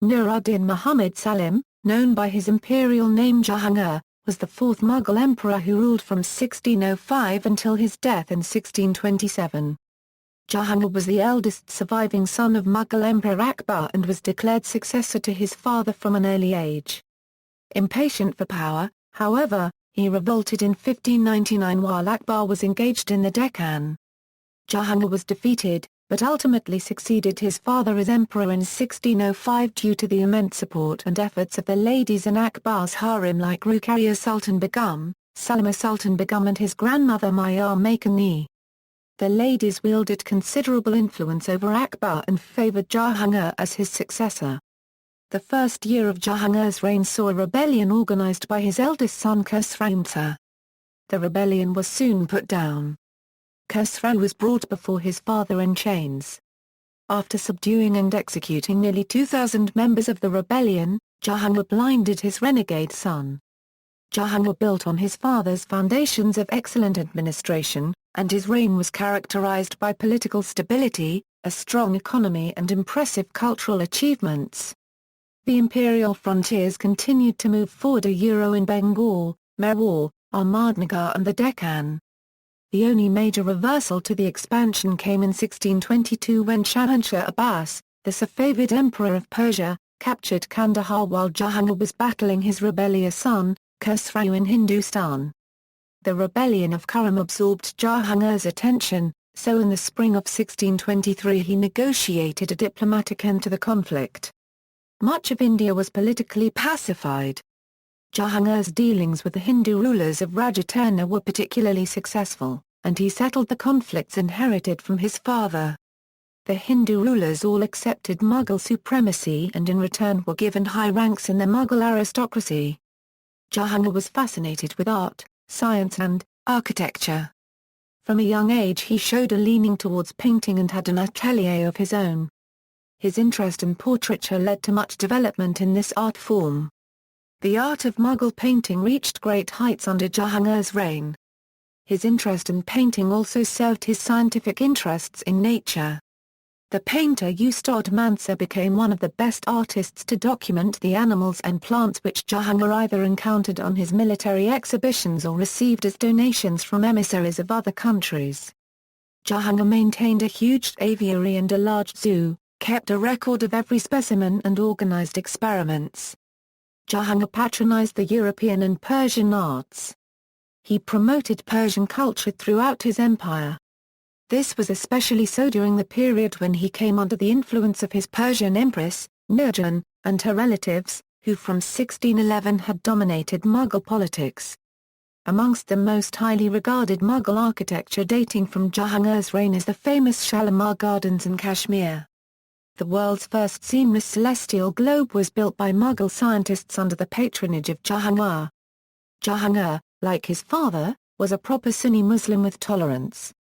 Nur-ud-din Mohammad Salim, known by his imperial name Jahangir, was the fourth Mughal emperor who ruled from 1605 until his death in 1627. Jahangir was the eldest surviving son of Mughal Emperor Akbar and was declared successor to his father from an early age. Impatient for power, however, he revolted in 1599 while Akbar was engaged in the Deccan. Jahangir was defeated, but ultimately succeeded his father as emperor in 1605 due to the immense support and efforts of the ladies in Akbar's harem like Ruqaiya Sultan Begum, Salima Sultan Begum and his grandmother Maryam Makani. The ladies wielded considerable influence over Akbar and favoured Jahangir as his successor. The first year of Jahangir's reign saw a rebellion organised by his eldest son Khusrau Mirza. The rebellion was soon put down. Khusrau was brought before his father in chains. After subduing and executing nearly 2,000 members of the rebellion, Jahangir blinded his renegade son. Jahangir built on his father's foundations of excellent administration, and his reign was characterized by political stability, a strong economy and impressive cultural achievements. The imperial frontiers continued to move forward in Bengal, Mewar, Ahmadnagar and the Deccan. The only major reversal to the expansion came in 1622 when Shahenshaha Abbas, the Safavid emperor of Persia, captured Kandahar while Jahangir was battling his rebellious son, Khusrau in Hindustan. The rebellion of Khurram absorbed Jahangir's attention, so in the spring of 1623 he negotiated a diplomatic end to the conflict. Much of India was politically pacified. Jahangir's dealings with the Hindu rulers of Rajputana were particularly successful, and he settled the conflicts inherited from his father. The Hindu rulers all accepted Mughal supremacy and in return were given high ranks in the Mughal aristocracy. Jahangir was fascinated with art, science and architecture. From a young age he showed a leaning towards painting and had an atelier of his own. His interest in portraiture led to much development in this art form. The art of Mughal painting reached great heights under Jahangir's reign. His interest in painting also served his scientific interests in nature. The painter Ustad Mansur became one of the best artists to document the animals and plants which Jahangir either encountered on his military exhibitions or received as donations from emissaries of other countries. Jahangir maintained a huge aviary and a large zoo, kept a record of every specimen and organized experiments. Jahangir patronized the European and Persian arts. He promoted Persian culture throughout his empire. This was especially so during the period when he came under the influence of his Persian empress, Nur Jahan, and her relatives, who from 1611 had dominated Mughal politics. Amongst the most highly regarded Mughal architecture dating from Jahangir's reign is the famous Shalimar Gardens in Kashmir. The world's first seamless celestial globe was built by Mughal scientists under the patronage of Jahangir. Jahangir, like his father, was a proper Sunni Muslim with tolerance.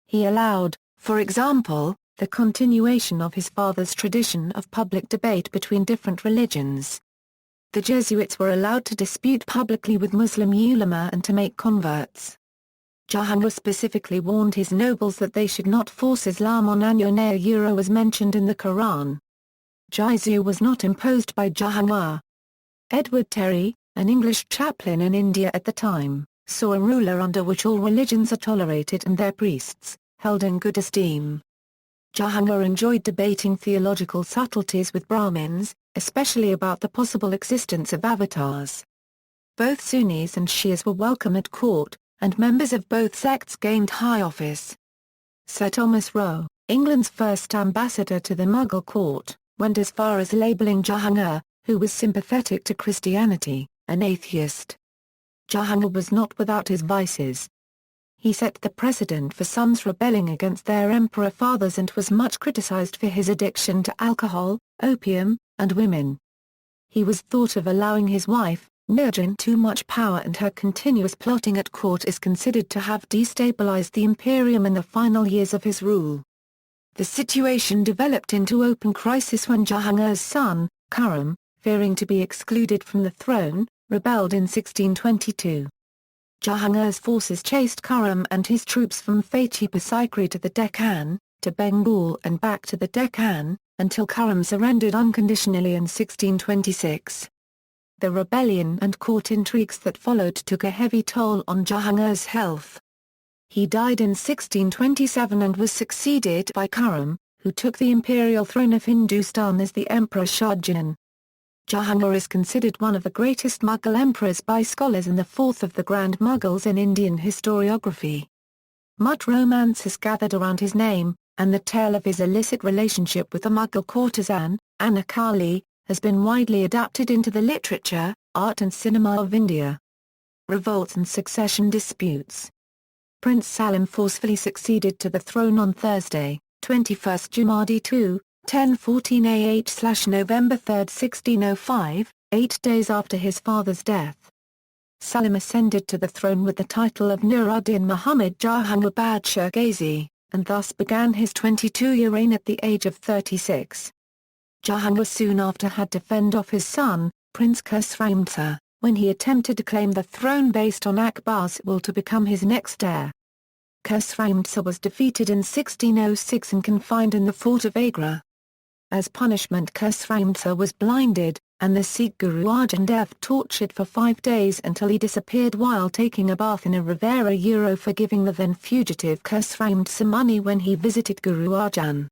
He allowed, for example, the continuation of his father's tradition of public debate between different religions. The Jesuits were allowed to dispute publicly with Muslim ulama and to make converts. Jahangir specifically warned his nobles that they should not force Islam on anyone as mentioned in the Quran. Jizya was not imposed by Jahangir. Edward Terry, an English chaplain in India at the time, saw a ruler under which all religions are tolerated and their priests held in good esteem. Jahangir enjoyed debating theological subtleties with Brahmins, especially about the possible existence of avatars. Both Sunnis and Shias were welcome at court, and members of both sects gained high office. Sir Thomas Roe, England's first ambassador to the Mughal court, went as far as labelling Jahangir, who was sympathetic to Christianity, an atheist. Jahangir was not without his vices. He set the precedent for sons rebelling against their emperor fathers and was much criticized for his addiction to alcohol, opium, and women. He was thought of allowing his wife, Nur Jahan, too much power, and her continuous plotting at court is considered to have destabilized the imperium in the final years of his rule. The situation developed into open crisis when Jahangir's son, Khurram, fearing to be excluded from the throne, rebelled in 1622. Jahangir's forces chased Khurram and his troops from Fatehpur Sikri to the Deccan, to Bengal and back to the Deccan, until Khurram surrendered unconditionally in 1626. The rebellion and court intrigues that followed took a heavy toll on Jahangir's health. He died in 1627 and was succeeded by Khurram, who took the imperial throne of Hindustan as the Emperor Shah Jahan. Jahangir is considered one of the greatest Mughal emperors by scholars and the fourth of the Grand Mughals in Indian historiography. Much romance has gathered around his name, and the tale of his illicit relationship with the Mughal courtesan, Anakali, has been widely adapted into the literature, art and cinema of India. Revolts and succession disputes. Prince Salim forcefully succeeded to the throne on Thursday, 21st Jamadi 2, 1014 AH/November 3, 1605, 8 days after his father's death. Salim ascended to the throne with the title of Nur-ud-din Mohammad Jahangir Badshah Ghazi, and thus began his 22-year reign at the age of 36. Jahangir soon after had to fend off his son, Prince Khusrau Mirza, when he attempted to claim the throne based on Akbar's will to become his next heir. Khusrau Mirza was defeated in 1606 and confined in the fort of Agra. As punishment, Khusrau Mirza was blinded, and the Sikh Guru Arjan Dev tortured for 5 days until he disappeared while taking a bath in a riviera for giving the then fugitive Khusrau Mirza money when he visited Guru Arjan.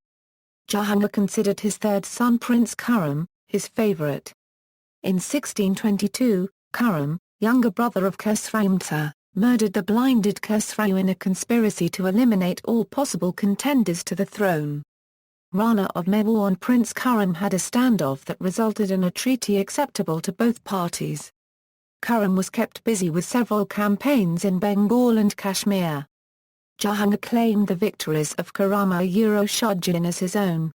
Jahangir considered his third son Prince Khurram, his favourite. In 1622, Khurram, younger brother of Khusrau Mirza, murdered the blinded Khusrau in a conspiracy to eliminate all possible contenders to the throne. Rana of Mewar and Prince Khurram had a standoff that resulted in a treaty acceptable to both parties. Khurram was kept busy with several campaigns in Bengal and Kashmir. Jahangir claimed the victories of Khurram-Shah Jahan as his own.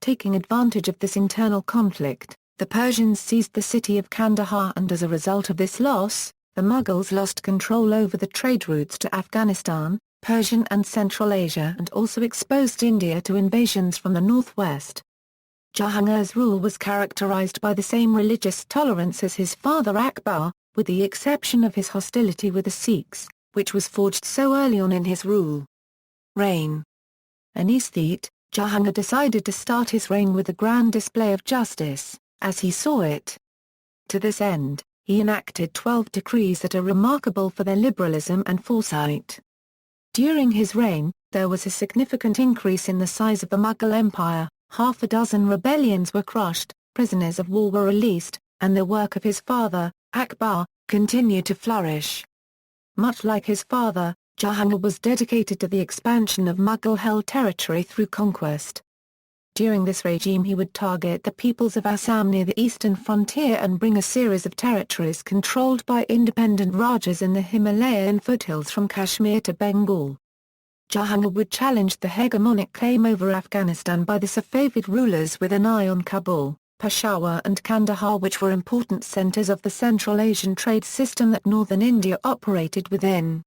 Taking advantage of this internal conflict, the Persians seized the city of Kandahar, and as a result of this loss, the Mughals lost control over the trade routes to Afghanistan, Persian and Central Asia, and also exposed India to invasions from the northwest. Jahangir's rule was characterized by the same religious tolerance as his father Akbar, with the exception of his hostility with the Sikhs, which was forged so early on in his rule. Reign. An aesthete, Jahangir decided to start his reign with a grand display of justice, as he saw it. To this end, he enacted 12 decrees that are remarkable for their liberalism and foresight. During his reign, there was a significant increase in the size of the Mughal Empire, half a dozen rebellions were crushed, prisoners of war were released, and the work of his father, Akbar, continued to flourish. Much like his father, Jahangir was dedicated to the expansion of Mughal-held territory through conquest. During this regime he would target the peoples of Assam near the eastern frontier and bring a series of territories controlled by independent Rajas in the Himalayan foothills from Kashmir to Bengal. Jahangir would challenge the hegemonic claim over Afghanistan by the Safavid rulers with an eye on Kabul, Peshawar and Kandahar, which were important centers of the Central Asian trade system that northern India operated within.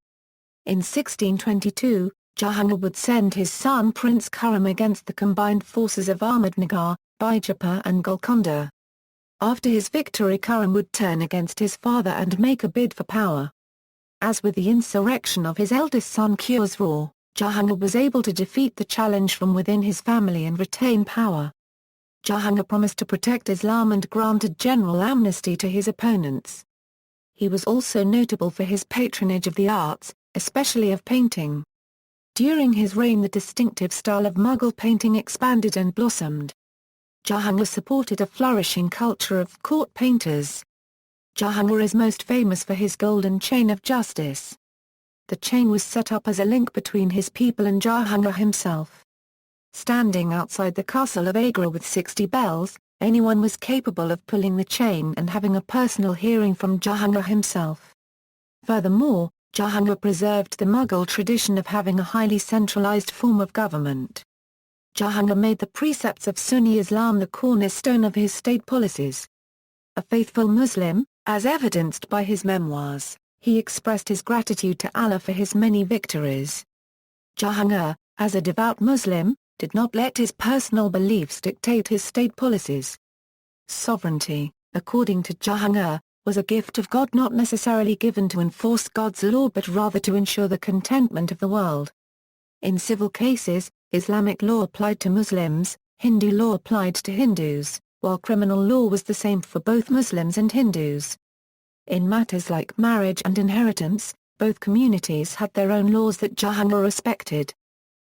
In 1622, Jahangir would send his son Prince Khurram against the combined forces of Ahmednagar, Bijapur and Golconda. After his victory, Khurram would turn against his father and make a bid for power. As with the insurrection of his eldest son Khusrau, Jahangir was able to defeat the challenge from within his family and retain power. Jahangir promised to protect Islam and granted general amnesty to his opponents. He was also notable for his patronage of the arts, especially of painting. During his reign the distinctive style of Mughal painting expanded and blossomed. Jahangir supported a flourishing culture of court painters. Jahangir is most famous for his golden chain of justice. The chain was set up as a link between his people and Jahangir himself. Standing outside the castle of Agra with 60 bells, anyone was capable of pulling the chain and having a personal hearing from Jahangir himself. Furthermore, Jahangir preserved the Mughal tradition of having a highly centralized form of government. Jahangir made the precepts of Sunni Islam the cornerstone of his state policies. A faithful Muslim, as evidenced by his memoirs, he expressed his gratitude to Allah for his many victories. Jahangir, as a devout Muslim, did not let his personal beliefs dictate his state policies. Sovereignty, according to Jahangir, was a gift of God not necessarily given to enforce God's law but rather to ensure the contentment of the world. In civil cases, Islamic law applied to Muslims, Hindu law applied to Hindus, while criminal law was the same for both Muslims and Hindus. In matters like marriage and inheritance, both communities had their own laws that Jahangir respected.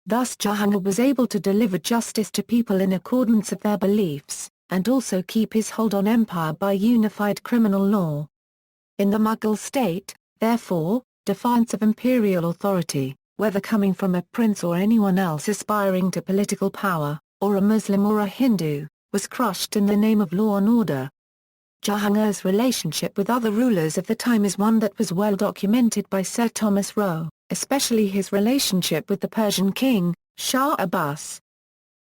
Thus Jahangir was able to deliver justice to people in accordance with their beliefs, and also keep his hold on empire by unified criminal law. In the Mughal state, therefore, defiance of imperial authority, whether coming from a prince or anyone else aspiring to political power, or a Muslim or a Hindu, was crushed in the name of law and order. Jahangir's relationship with other rulers of the time is one that was well documented by Sir Thomas Roe, especially his relationship with the Persian king, Shah Abbas.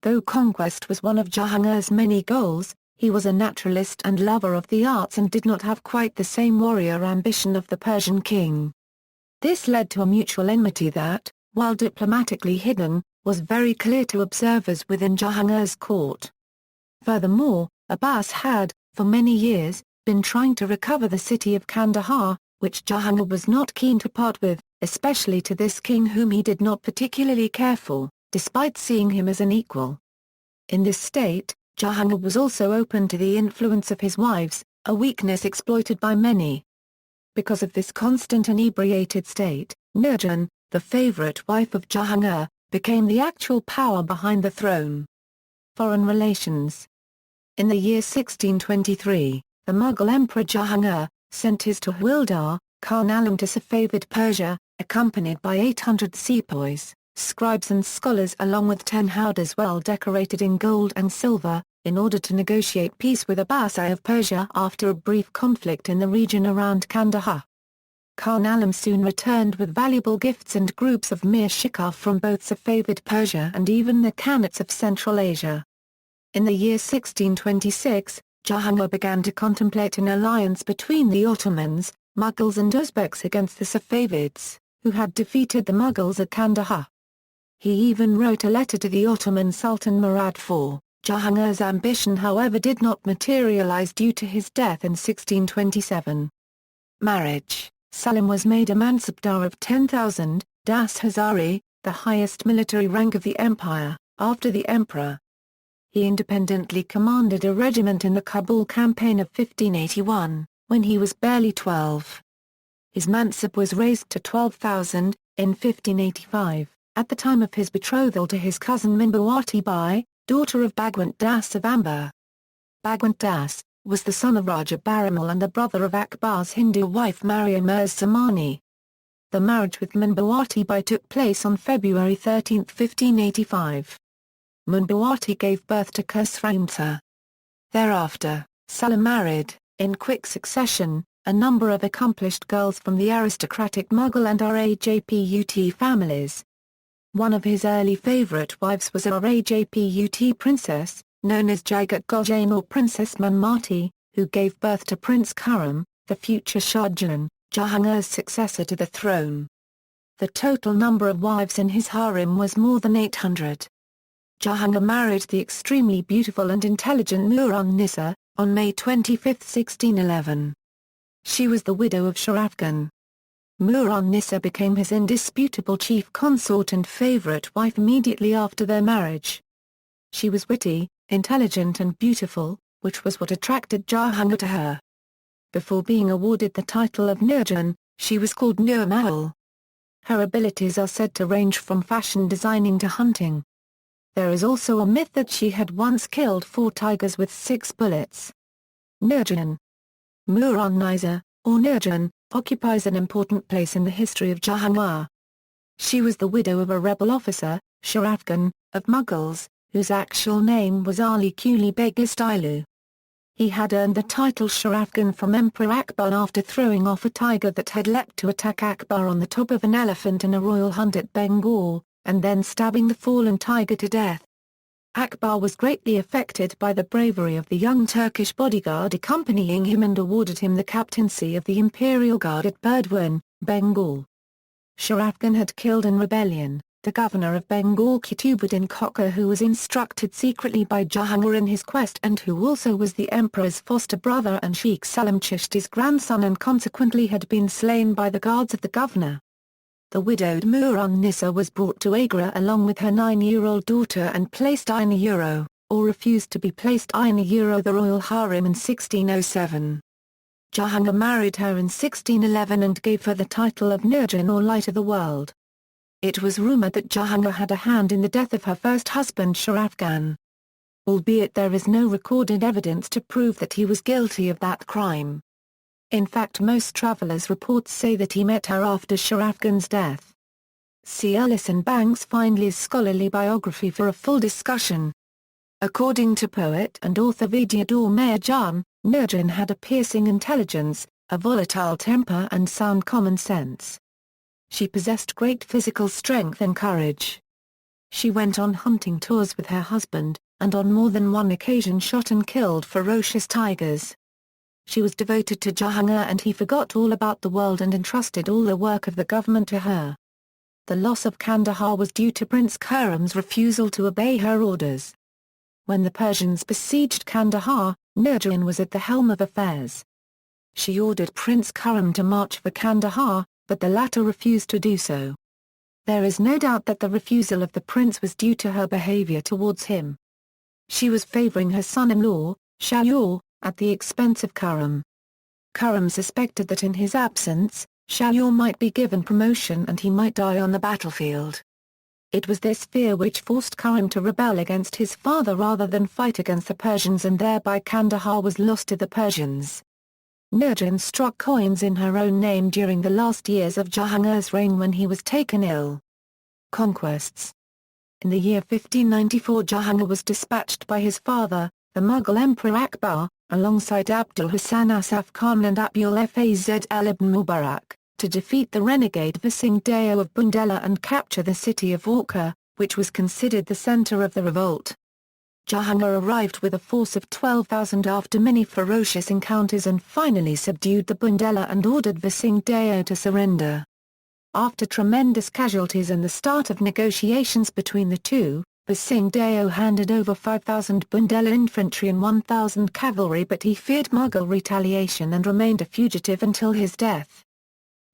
Though conquest was one of Jahangir's many goals, he was a naturalist and lover of the arts and did not have quite the same warrior ambition of the Persian king. This led to a mutual enmity that, while diplomatically hidden, was very clear to observers within Jahangir's court. Furthermore, Abbas had, for many years, been trying to recover the city of Kandahar, which Jahangir was not keen to part with, especially to this king whom he did not particularly care for, despite seeing him as an equal. In this state, Jahangir was also open to the influence of his wives, a weakness exploited by many. Because of this constant inebriated state, Nur Jahan, the favorite wife of Jahangir, became the actual power behind the throne. Foreign relations. In the year 1623, the Mughal Emperor Jahangir sent his Tahwildar, Khan Alam to Safavid Persia, accompanied by 800 sepoys, scribes and scholars along with 10 howdahs well decorated in gold and silver, in order to negotiate peace with Abbas I of Persia after a brief conflict in the region around Kandahar. Khan Alam soon returned with valuable gifts and groups of Mir Shikar from both Safavid Persia and even the Khanates of Central Asia. In the year 1626, Jahangir began to contemplate an alliance between the Ottomans, Mughals and Uzbeks against the Safavids, who had defeated the Mughals at Kandahar. He even wrote a letter to the Ottoman Sultan Murad IV. Jahangir's ambition however did not materialize due to his death in 1627. Marriage. Salim was made a mansabdar of 10,000, Das Hazari, the highest military rank of the empire, after the emperor. He independently commanded a regiment in the Kabul campaign of 1581, when he was barely 12. His mansab was raised to 12,000, in 1585, at the time of his betrothal to his cousin Minbawati Bai, daughter of Bhagwant Das of Amber. Bhagwant Das was the son of Raja Baramal and the brother of Akbar's Hindu wife Maryam Makani. The marriage with Minbawati Bai took place on February 13, 1585. Minbawati gave birth to Khusrau Mirza. Thereafter, Salim married, in quick succession, a number of accomplished girls from the aristocratic Mughal and Rajput families. One of his early favourite wives was a Rajput princess, known as Jagat Gojain or Princess Manmati, who gave birth to Prince Khurram, the future Shah Jahan, Jahangir's successor to the throne. The total number of wives in his harem was more than 800. Jahangir married the extremely beautiful and intelligent Nur-ud-din on May 25, 1611. She was the widow of Shah Afghan. Nur-ud-din became his indisputable chief consort and favourite wife immediately after their marriage. She was witty, intelligent and beautiful, which was what attracted Jahangir to her. Before being awarded the title of Nur Jahan, she was called Nur Mahal. Her abilities are said to range from fashion designing to hunting. There is also a myth that she had once killed 4 tigers with 6 bullets. Nur Jahan. Nur-ud-din, or Nur Jahan, occupies an important place in the history of Jahangir. She was the widow of a rebel officer, Shah Afghan, of Mughals, whose actual name was Ali Quli Beg Istilu. He had earned the title Shah Afghan from Emperor Akbar after throwing off a tiger that had leapt to attack Akbar on the top of an elephant in a royal hunt at Bengal, and then stabbing the fallen tiger to death. Akbar was greatly affected by the bravery of the young Turkish bodyguard accompanying him and awarded him the captaincy of the Imperial Guard at Burdwan, Bengal. Shah Afghan had killed in rebellion the governor of Bengal Qutbuddin Khokar, who was instructed secretly by Jahangir in his quest and who also was the emperor's foster brother and Sheikh Salim Chishti's grandson and consequently had been slain by the guards of the governor. The widowed Nur-ud-din was brought to Agra along with her 9-year-old daughter and placed in a or refused to be placed in the royal harem in 1607. Jahangir married her in 1611 and gave her the title of Nur Jahan or Light of the World. It was rumoured that Jahangir had a hand in the death of her first husband Shah Afghan, albeit there is no recorded evidence to prove that he was guilty of that crime. In fact, most travellers' reports say that he met her after Shah Afghan's death. See Ellis and Banks Findlay's scholarly biography for a full discussion. According to poet and author Vidyadhar Meher Jan, Nur Jahan had a piercing intelligence, a volatile temper and sound common sense. She possessed great physical strength and courage. She went on hunting tours with her husband, and on more than one occasion shot and killed ferocious tigers. She was devoted to Jahangir and he forgot all about the world and entrusted all the work of the government to her. The loss of Kandahar was due to Prince Khurram's refusal to obey her orders. When the Persians besieged Kandahar, Nur Jahan was at the helm of affairs. She ordered Prince Khurram to march for Kandahar, but the latter refused to do so. There is no doubt that the refusal of the prince was due to her behaviour towards him. She was favouring her son-in-law, Shah, at the expense of Khurram. Khurram suspected that in his absence, Shah might be given promotion and he might die on the battlefield. It was this fear which forced Khurram to rebel against his father rather than fight against the Persians, and thereby Kandahar was lost to the Persians. Nur Jahan struck coins in her own name during the last years of Jahangir's reign when he was taken ill. Conquests. In the year 1594 Jahangir was dispatched by his father, the Mughal Emperor Akbar, alongside Abdul Hasan Asaf Khan and Abul Fazl ibn Mubarak, to defeat the renegade Vising Deo of Bundela and capture the city of Orcha, which was considered the centre of the revolt. Jahangir arrived with a force of 12,000 after many ferocious encounters and finally subdued the Bundela and ordered Vising Deo to surrender. After tremendous casualties and the start of negotiations between the two, Vising Deo handed over 5,000 Bundela infantry and 1,000 cavalry, but he feared Mughal retaliation and remained a fugitive until his death.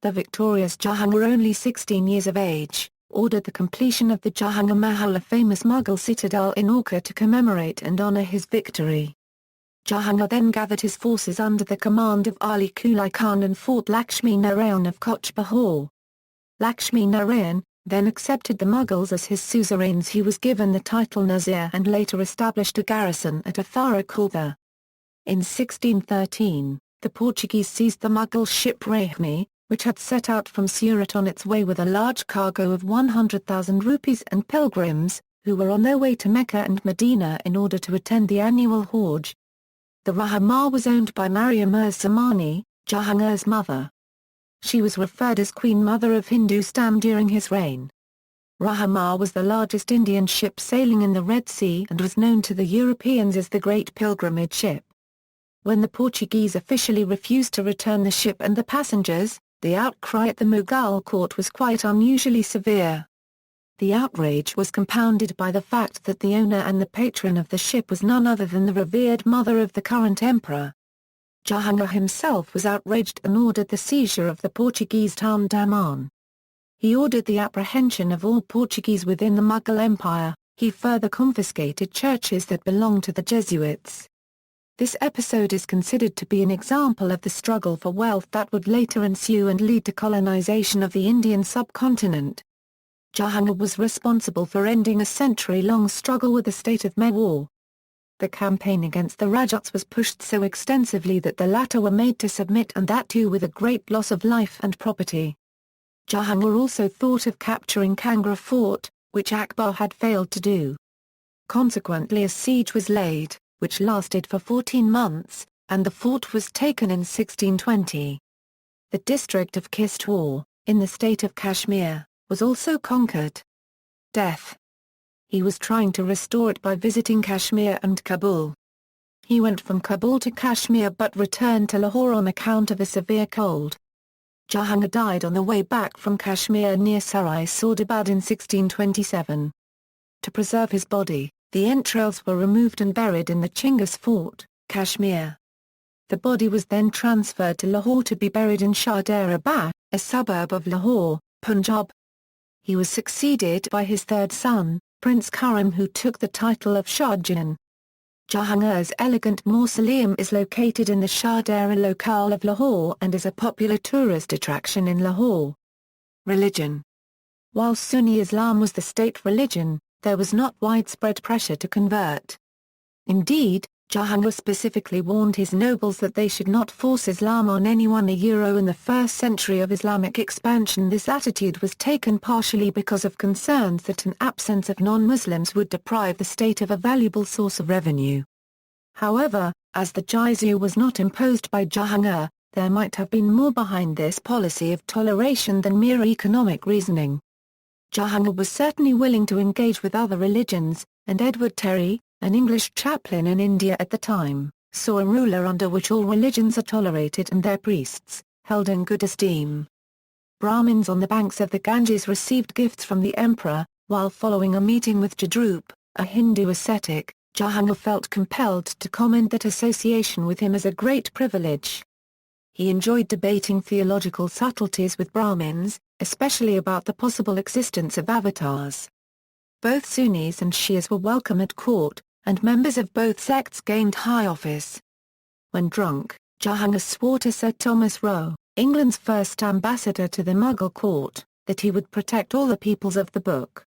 The victorious Jahangir, only 16 years of age, ordered the completion of the Jahangir Mahal, a famous Mughal citadel in Orcha, to commemorate and honour his victory. Jahangir then gathered his forces under the command of Ali Kulai Khan and fought Lakshmi Narayan of Koch Bahar. Lakshmi Narayan, then accepted the Mughals as his suzerains. He was given the title Nazir and later established a garrison at Athara Kortha. In 1613, the Portuguese seized the Mughal ship Rahmi, which had set out from Surat on its way with a large cargo of 100,000 rupees and pilgrims, who were on their way to Mecca and Medina in order to attend the annual Hajj. The Rahma was owned by Maryam Makani, Jahangir's mother. She was referred as Queen Mother of Hindustan during his reign. Rahma was the largest Indian ship sailing in the Red Sea and was known to the Europeans as the Great Pilgrimage Ship. When the Portuguese officially refused to return the ship and the passengers, the outcry at the Mughal court was quite unusually severe. The outrage was compounded by the fact that the owner and the patron of the ship was none other than the revered mother of the current emperor. Jahangir himself was outraged and ordered the seizure of the Portuguese town Daman. He ordered the apprehension of all Portuguese within the Mughal Empire. He further confiscated churches that belonged to the Jesuits. This episode is considered to be an example of the struggle for wealth that would later ensue and lead to colonization of the Indian subcontinent. Jahangir was responsible for ending a century-long struggle with the state of Mewar. The campaign against the Rajputs was pushed so extensively that the latter were made to submit, and that too with a great loss of life and property. Jahangir also thought of capturing Kangra Fort, which Akbar had failed to do. Consequently a siege was laid, which lasted for 14 months, and the fort was taken in 1620. The district of Kishtwar, in the state of Kashmir, was also conquered. Death. He was trying to restore it by visiting Kashmir and Kabul. He went from Kabul to Kashmir but returned to Lahore on account of a severe cold. Jahangir died on the way back from Kashmir near Sarai Saudabad in 1627. To preserve his body, the entrails were removed and buried in the Chingas Fort, Kashmir. The body was then transferred to Lahore to be buried in Shahderabad, a suburb of Lahore, Punjab. He was succeeded by his third son, Prince Khurram, who took the title of Shah Jahan. Jahangir's elegant mausoleum is located in the Shah-Dara locale of Lahore and is a popular tourist attraction in Lahore. Religion. While Sunni Islam was the state religion, there was not widespread pressure to convert. Indeed, Jahangir specifically warned his nobles that they should not force Islam on anyone. In the first century of Islamic expansion, this attitude was taken partially because of concerns that an absence of non-Muslims would deprive the state of a valuable source of revenue. However, as the jizya was not imposed by Jahangir, there might have been more behind this policy of toleration than mere economic reasoning. Jahangir was certainly willing to engage with other religions, and Edward Terry, an English chaplain in India at the time, saw a ruler under which all religions are tolerated and their priests held in good esteem. Brahmins on the banks of the Ganges received gifts from the emperor. While following a meeting with Jadrup, a Hindu ascetic, Jahangir felt compelled to comment that association with him is a great privilege. He enjoyed debating theological subtleties with Brahmins, especially about the possible existence of avatars. Both Sunnis and Shias were welcome at court, and members of both sects gained high office. When drunk, Jahangir swore to Sir Thomas Roe, England's first ambassador to the Mughal court, that he would protect all the peoples of the book.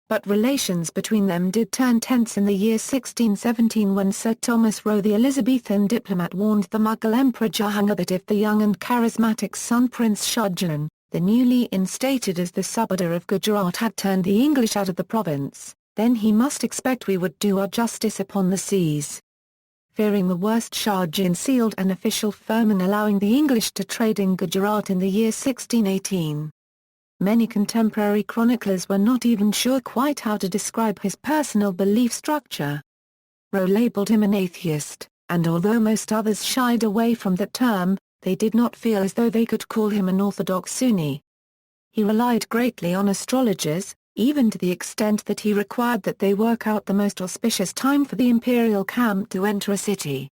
But relations between them did turn tense in the year 1617 when Sir Thomas Roe, the Elizabethan diplomat, warned the Mughal Emperor Jahangir that if the young and charismatic son Prince Shah Jahan, the newly instated as the Subadar of Gujarat, had turned the English out of the province, then he must expect we would do our justice upon the seas. Fearing the worst, Shah Jahan sealed an official firman allowing the English to trade in Gujarat in the year 1618. Many contemporary chroniclers were not even sure quite how to describe his personal belief structure. Roe labelled him an atheist, and although most others shied away from that term, they did not feel as though they could call him an orthodox Sunni. He relied greatly on astrologers, even to the extent that he required that they work out the most auspicious time for the imperial camp to enter a city.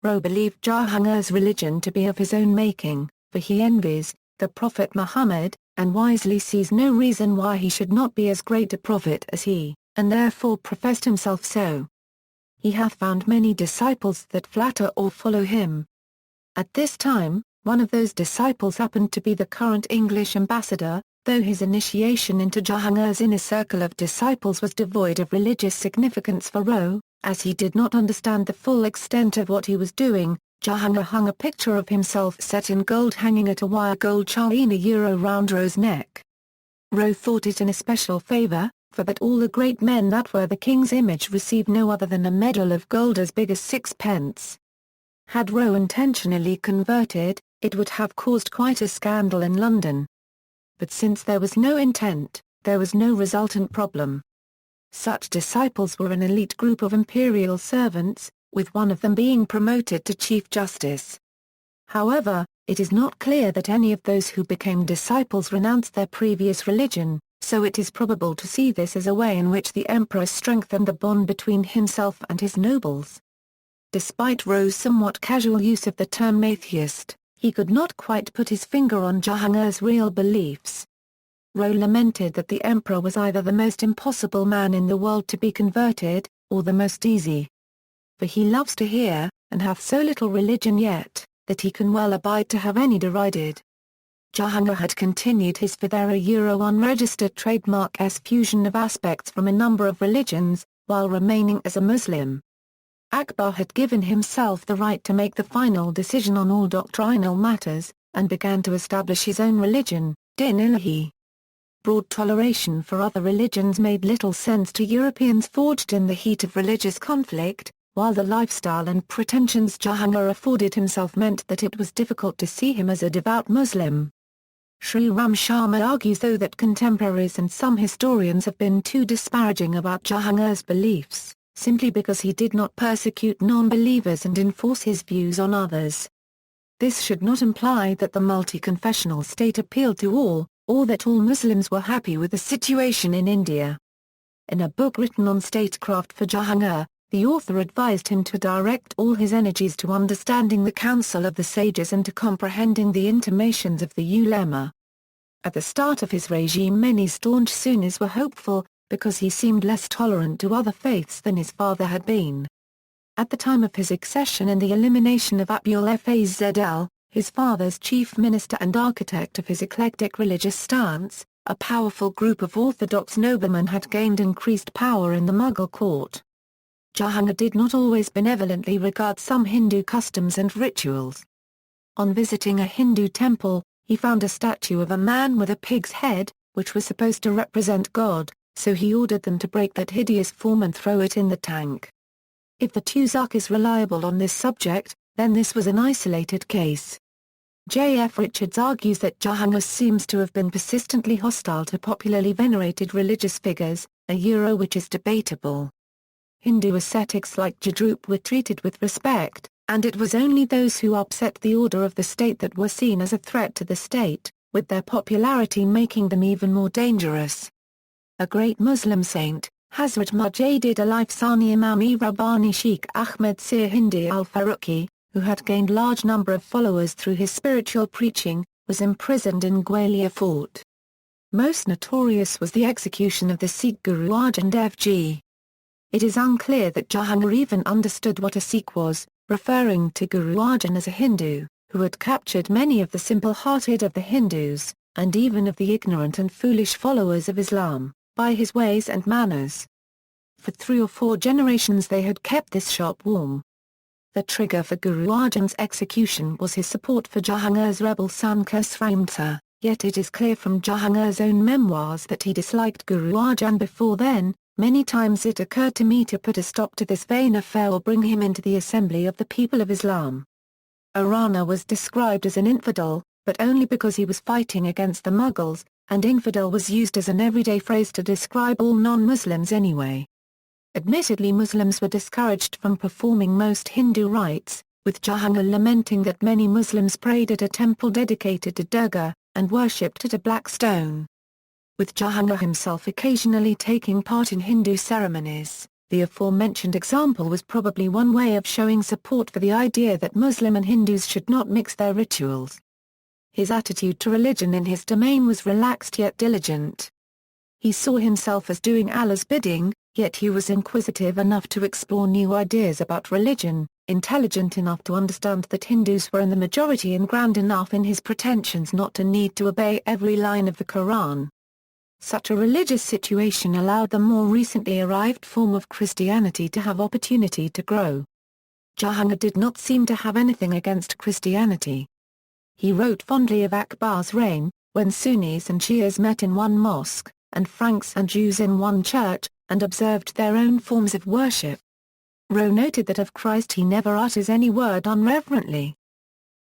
Roe believed Jahangir's religion to be of his own making, for he envies the Prophet Muhammad, and wisely sees no reason why he should not be as great a prophet as he, and therefore professed himself so. He hath found many disciples that flatter or follow him. At this time, one of those disciples happened to be the current English ambassador, though his initiation into Jahangir's inner circle of disciples was devoid of religious significance for Roe, as he did not understand the full extent of what he was doing. Jahangir hung a picture of himself set in gold hanging at a wire gold chain round Roe's neck. Roe thought it an especial favour, for that all the great men that were the king's image received no other than a medal of gold as big as sixpence. Had Roe intentionally converted, it would have caused quite a scandal in London. But since there was no intent, there was no resultant problem. Such disciples were an elite group of imperial servants, with one of them being promoted to Chief Justice. However, it is not clear that any of those who became disciples renounced their previous religion, so it is probable to see this as a way in which the emperor strengthened the bond between himself and his nobles. Despite Roe's somewhat casual use of the term atheist, he could not quite put his finger on Jahangir's real beliefs. Roe lamented that the emperor was either the most impossible man in the world to be converted, or the most easy. For he loves to hear, and hath so little religion yet, that he can well abide to have any derided. Jahangir had continued his for their unregistered trademark fusion of aspects from a number of religions, while remaining as a Muslim. Akbar had given himself the right to make the final decision on all doctrinal matters, and began to establish his own religion, Din Ilahi. Broad toleration for other religions made little sense to Europeans forged in the heat of religious conflict, while the lifestyle and pretensions Jahangir afforded himself meant that it was difficult to see him as a devout Muslim. Sri Ram Sharma argues though that contemporaries and some historians have been too disparaging about Jahangir's beliefs, simply because he did not persecute non-believers and enforce his views on others. This should not imply that the multi-confessional state appealed to all, or that all Muslims were happy with the situation in India. In a book written on statecraft for Jahangir, the author advised him to direct all his energies to understanding the counsel of the sages and to comprehending the intimations of the ulema. At the start of his regime many staunch Sunnis were hopeful, because he seemed less tolerant to other faiths than his father had been. At the time of his accession and the elimination of Abul Fazl, his father's chief minister and architect of his eclectic religious stance, a powerful group of orthodox noblemen had gained increased power in the Mughal court. Jahangir did not always benevolently regard some Hindu customs and rituals. On visiting a Hindu temple, he found a statue of a man with a pig's head, which was supposed to represent God, so he ordered them to break that hideous form and throw it in the tank. If the Tuzuk is reliable on this subject, then this was an isolated case. J.F. Richards argues that Jahangir seems to have been persistently hostile to popularly venerated religious figures, which is debatable. Hindu ascetics like Jadrup were treated with respect, and it was only those who upset the order of the state that were seen as a threat to the state, with their popularity making them even more dangerous. A great Muslim saint, Hazrat Mujaddid al-Ifsani Imam-e Rabbani Sheikh Ahmed Sir Hindi al-Faruqi, who had gained large number of followers through his spiritual preaching, was imprisoned in Gwalior fort. Most notorious was the execution of the Sikh Guru Arjan Dev Ji. It is unclear that Jahangir even understood what a Sikh was, referring to Guru Arjan as a Hindu, who had captured many of the simple-hearted of the Hindus, and even of the ignorant and foolish followers of Islam, by his ways and manners. For 3 or 4 generations they had kept this shop warm. The trigger for Guru Arjan's execution was his support for Jahangir's rebel son Khusrau Mirza, yet it is clear from Jahangir's own memoirs that he disliked Guru Arjan before then. Many times it occurred to me to put a stop to this vain affair or bring him into the assembly of the people of Islam. Rana was described as an infidel, but only because he was fighting against the Mughals, and infidel was used as an everyday phrase to describe all non-Muslims anyway. Admittedly, Muslims were discouraged from performing most Hindu rites, with Jahangir lamenting that many Muslims prayed at a temple dedicated to Durga, and worshipped at a black stone. With Jahangir himself occasionally taking part in Hindu ceremonies, the aforementioned example was probably one way of showing support for the idea that Muslim and Hindus should not mix their rituals. His attitude to religion in his domain was relaxed yet diligent. He saw himself as doing Allah's bidding, yet he was inquisitive enough to explore new ideas about religion, intelligent enough to understand that Hindus were in the majority and grand enough in his pretensions not to need to obey every line of the Quran. Such a religious situation allowed the more recently arrived form of Christianity to have opportunity to grow. Jahangir did not seem to have anything against Christianity. He wrote fondly of Akbar's reign, when Sunnis and Shias met in one mosque, and Franks and Jews in one church, and observed their own forms of worship. Rowe noted that of Christ he never utters any word unreverently.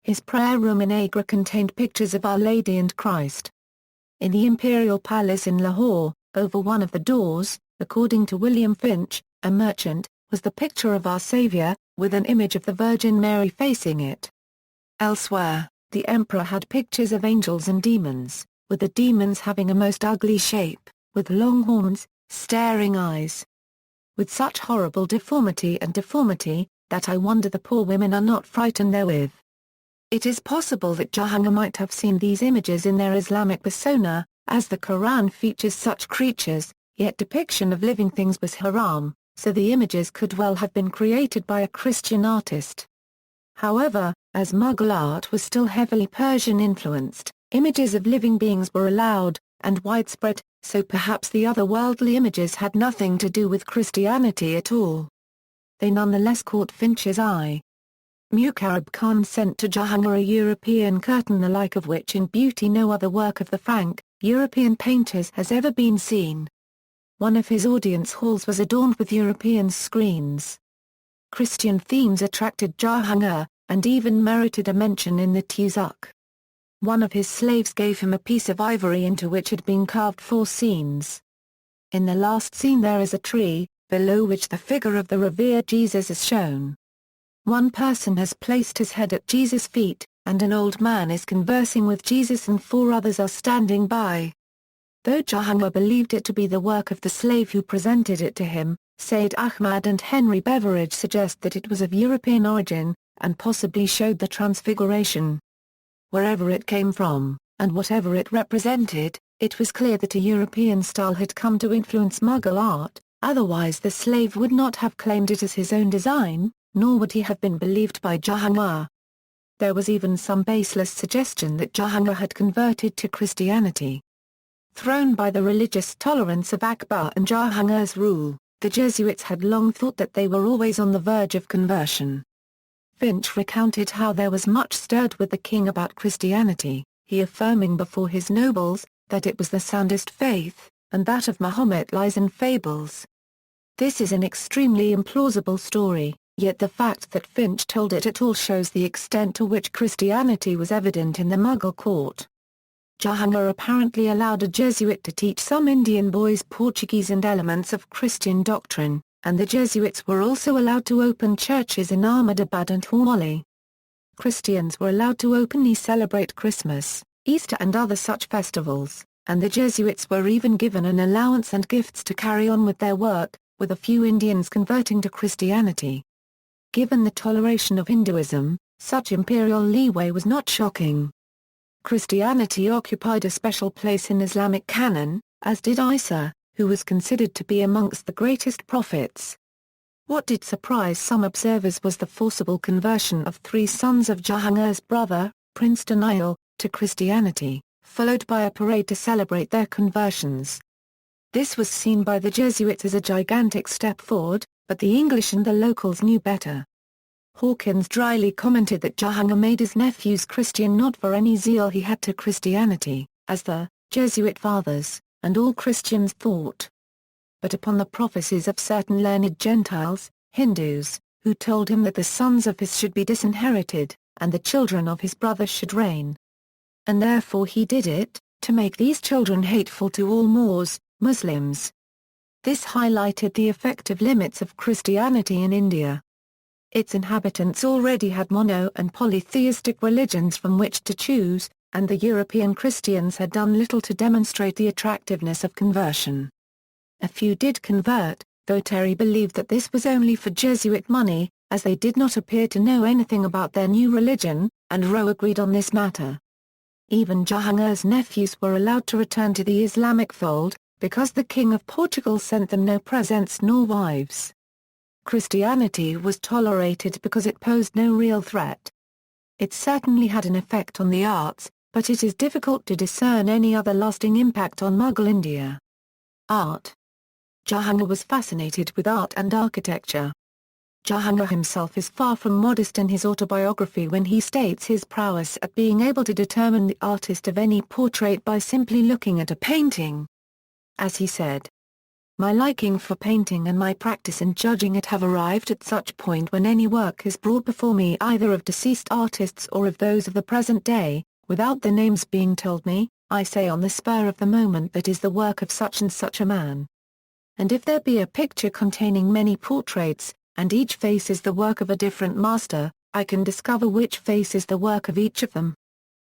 His prayer room in Agra contained pictures of Our Lady and Christ. In the Imperial Palace in Lahore, over one of the doors, according to William Finch, a merchant, was the picture of Our Saviour, with an image of the Virgin Mary facing it. Elsewhere, the emperor had pictures of angels and demons, with the demons having a most ugly shape, with long horns, staring eyes. With such horrible deformity, that I wonder the poor women are not frightened therewith. It is possible that Jahangir might have seen these images in their Islamic persona, as the Quran features such creatures, yet depiction of living things was haram, so the images could well have been created by a Christian artist. However, as Mughal art was still heavily Persian-influenced, images of living beings were allowed, and widespread, so perhaps the otherworldly images had nothing to do with Christianity at all. They nonetheless caught Finch's eye. Muqarrab Khan sent to Jahangir a European curtain the like of which in beauty no other work of the Frank-European painters has ever been seen. One of his audience halls was adorned with European screens. Christian themes attracted Jahangir, and even merited a mention in the Tuzuk. One of his slaves gave him a piece of ivory into which had been carved 4 scenes. In the last scene there is a tree, below which the figure of the revered Jesus is shown. One person has placed his head at Jesus' feet, and an old man is conversing with Jesus and 4 others are standing by. Though Jahangir believed it to be the work of the slave who presented it to him, Sayyid Ahmad and Henry Beveridge suggest that it was of European origin, and possibly showed the Transfiguration. Wherever it came from, and whatever it represented, it was clear that a European style had come to influence Mughal art, otherwise the slave would not have claimed it as his own design. nor would he have been believed by Jahangir. There was even some baseless suggestion that Jahangir had converted to Christianity. Thrown by the religious tolerance of Akbar and Jahangir's rule, the Jesuits had long thought that they were always on the verge of conversion. Finch recounted how there was much stirred with the king about Christianity, he affirming before his nobles, that it was the soundest faith, and that of Mahomet lies in fables. This is an extremely implausible story, yet the fact that Finch told it at all shows the extent to which Christianity was evident in the Mughal court. Jahangir apparently allowed a Jesuit to teach some Indian boys Portuguese and elements of Christian doctrine, and the Jesuits were also allowed to open churches in Ahmedabad and Hawali. Christians were allowed to openly celebrate Christmas, Easter and other such festivals, and the Jesuits were even given an allowance and gifts to carry on with their work, with a few Indians converting to Christianity. Given the toleration of Hinduism, such imperial leeway was not shocking. Christianity occupied a special place in Islamic canon, as did Isa, who was considered to be amongst the greatest prophets. What did surprise some observers was the forcible conversion of 3 sons of Jahangir's brother, Prince Daniel, to Christianity, followed by a parade to celebrate their conversions. This was seen by the Jesuits as a gigantic step forward, but the English and the locals knew better. Hawkins dryly commented that Jahangir made his nephews Christian not for any zeal he had to Christianity, as the Jesuit fathers, and all Christians thought, but upon the prophecies of certain learned Gentiles, Hindus, who told him that the sons of his should be disinherited, and the children of his brothers should reign. And therefore he did it, to make these children hateful to all Moors, Muslims. This highlighted the effective limits of Christianity in India. Its inhabitants already had mono- and polytheistic religions from which to choose, and the European Christians had done little to demonstrate the attractiveness of conversion. A few did convert, though Terry believed that this was only for Jesuit money, as they did not appear to know anything about their new religion, and Rowe agreed on this matter. Even Jahangir's nephews were allowed to return to the Islamic fold, because the King of Portugal sent them no presents nor wives. Christianity was tolerated because it posed no real threat. It certainly had an effect on the arts, but it is difficult to discern any other lasting impact on Mughal India. Art. Jahangir was fascinated with art and architecture. Jahangir himself is far from modest in his autobiography when he states his prowess at being able to determine the artist of any portrait by simply looking at a painting. As he said, "My liking for painting and my practice in judging it have arrived at such point when any work is brought before me either of deceased artists or of those of the present day, without the names being told me, I say on the spur of the moment that is the work of such and such a man. And if there be a picture containing many portraits, and each face is the work of a different master, I can discover which face is the work of each of them.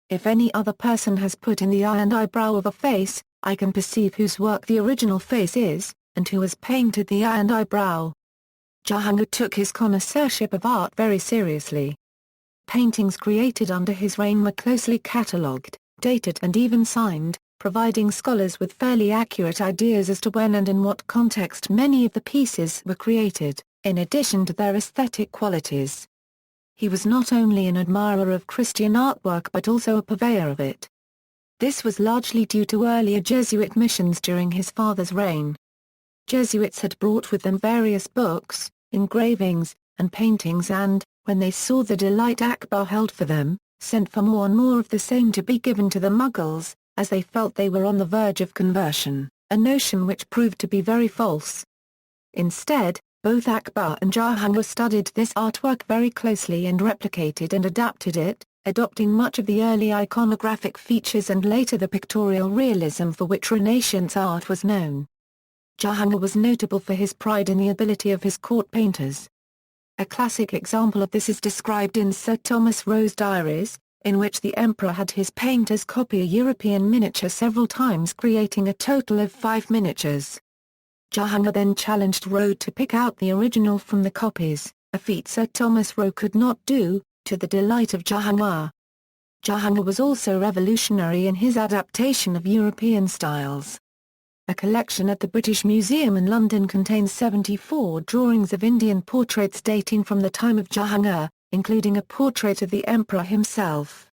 If any other person has put in the eye and eyebrow of a face, I can perceive whose work the original face is, and who has painted the eye and eyebrow." Jahangir took his connoisseurship of art very seriously. Paintings created under his reign were closely catalogued, dated and even signed, providing scholars with fairly accurate ideas as to when and in what context many of the pieces were created, in addition to their aesthetic qualities. He was not only an admirer of Christian artwork but also a purveyor of it. This was largely due to earlier Jesuit missions during his father's reign. Jesuits had brought with them various books, engravings, and paintings and, when they saw the delight Akbar held for them, sent for more and more of the same to be given to the Mughals, as they felt they were on the verge of conversion, a notion which proved to be very false. Instead, both Akbar and Jahangir studied this artwork very closely and replicated and adapted it, adopting much of the early iconographic features and later the pictorial realism for which Renaissance art was known. Jahangir was notable for his pride in the ability of his court painters. A classic example of this is described in Sir Thomas Roe's diaries, in which the emperor had his painters copy a European miniature several times, creating a total of 5 miniatures. Jahangir then challenged Roe to pick out the original from the copies, a feat Sir Thomas Roe could not do, to the delight of Jahangir. Jahangir was also revolutionary in his adaptation of European styles. A collection at the British Museum in London contains 74 drawings of Indian portraits dating from the time of Jahangir, including a portrait of the emperor himself.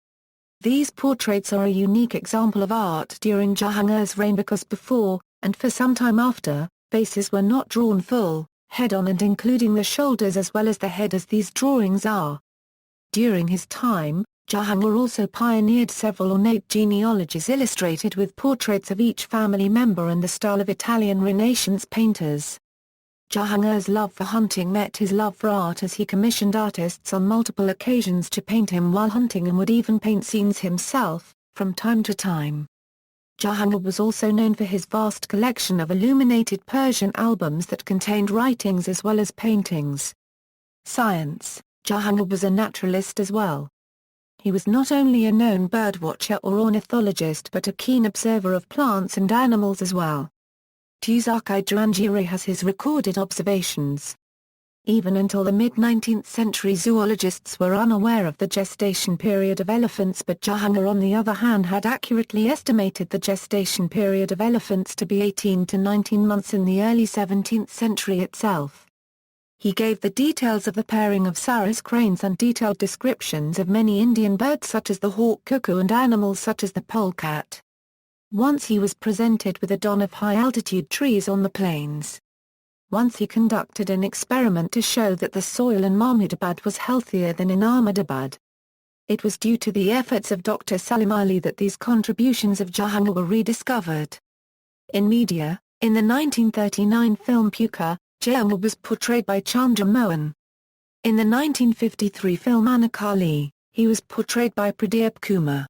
These portraits are a unique example of art during Jahangir's reign because before, and for some time after, faces were not drawn full, head-on and including the shoulders as well as the head as these drawings are. During his time, Jahangir also pioneered several ornate genealogies illustrated with portraits of each family member in the style of Italian Renaissance painters. Jahangir's love for hunting met his love for art as he commissioned artists on multiple occasions to paint him while hunting and would even paint scenes himself, from time to time. Jahangir was also known for his vast collection of illuminated Persian albums that contained writings as well as paintings. Science: Jahangir was a naturalist as well. He was not only a known birdwatcher or ornithologist but a keen observer of plants and animals as well. Tuzaki Jahangiri has his recorded observations. Even until the mid-19th century zoologists were unaware of the gestation period of elephants, but Jahangir on the other hand had accurately estimated the gestation period of elephants to be 18 to 19 months in the early 17th century itself. He gave the details of the pairing of saras cranes and detailed descriptions of many Indian birds such as the hawk cuckoo and animals such as the polecat. Once he was presented with a don of high-altitude trees on the plains. Once he conducted an experiment to show that the soil in Mahmudabad was healthier than in Ahmedabad. It was due to the efforts of Dr. Salim Ali that these contributions of Jahangir were rediscovered. In media, in the 1939 film Puka, Jahangir was portrayed by Chandra Mohan. In the 1953 film Anakali, he was portrayed by Pradeep Kumar.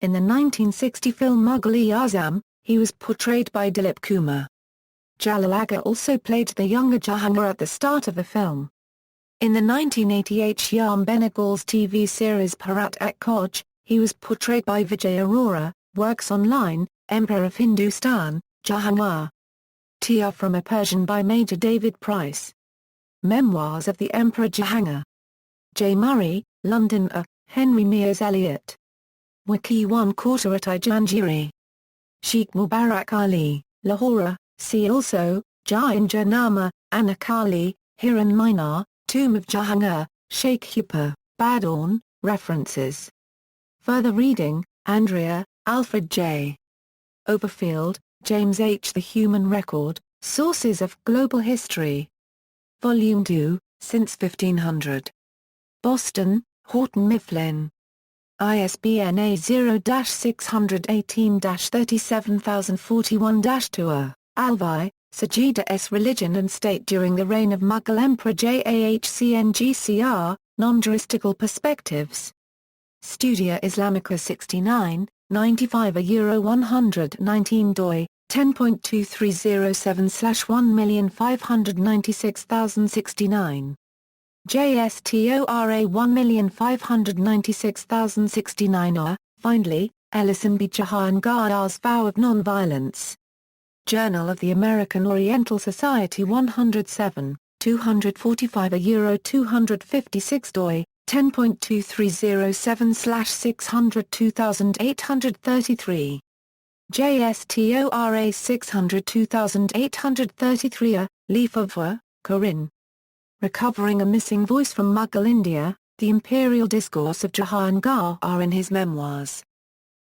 In the 1960 film Mughal-e-Azam, he was portrayed by Dilip Kumar. Jalal Agha also played the younger Jahangir at the start of the film. In the 1988 Shyam Benegal's TV series Bharat Ak Koj, he was portrayed by Vijay Arora. Works online, Emperor of Hindustan, Jahangir. Tia from a Persian by Major David Price. Memoirs of the Emperor Jahangir. J. Murray, London. Henry Mears Eliot. Wiki 1/4 at Jahangiri. Sheikh Mubarak Ali, Lahore. See also, Jain Janama, Anakali, Hiran Minar, Tomb of Jahangir, Sheikh Hupur, Badorn. References. Further reading, Andrea, Alfred J. Overfield, James H. The Human Record, Sources of Global History. Volume 2, Since 1500. Boston, Houghton Mifflin. ISBN A0-618-37041-2. Alvi, Sajida S. Religion and State during the reign of Mughal Emperor Jahangir, Non-Juristical Perspectives. Studia Islamica 69, 95 119 doi, 10.2307/1596069. JSTORA 1596069. Findley, Ellison B. Jahangir's Vow of Nonviolence. Journal of the American Oriental Society 107, 245 256 doi, 10.2307/6002833. JSTORA 602833. Lefevre, Corinne. Recovering a Missing Voice from Mughal India, The Imperial Discourse of Jahangir in his Memoirs.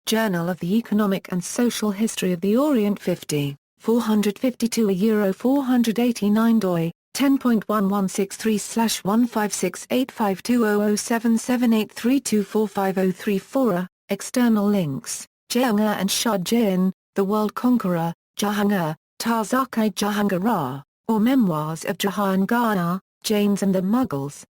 Journal of the Economic and Social History of the Orient 50, 452 489 doi, 10.1163/15685200778324503. External links, Jahangir and Shah Jahan, The World Conqueror, Jahangir, Tazaki Jahangir, or Memoirs of Jahangir, Jains and the Mughals,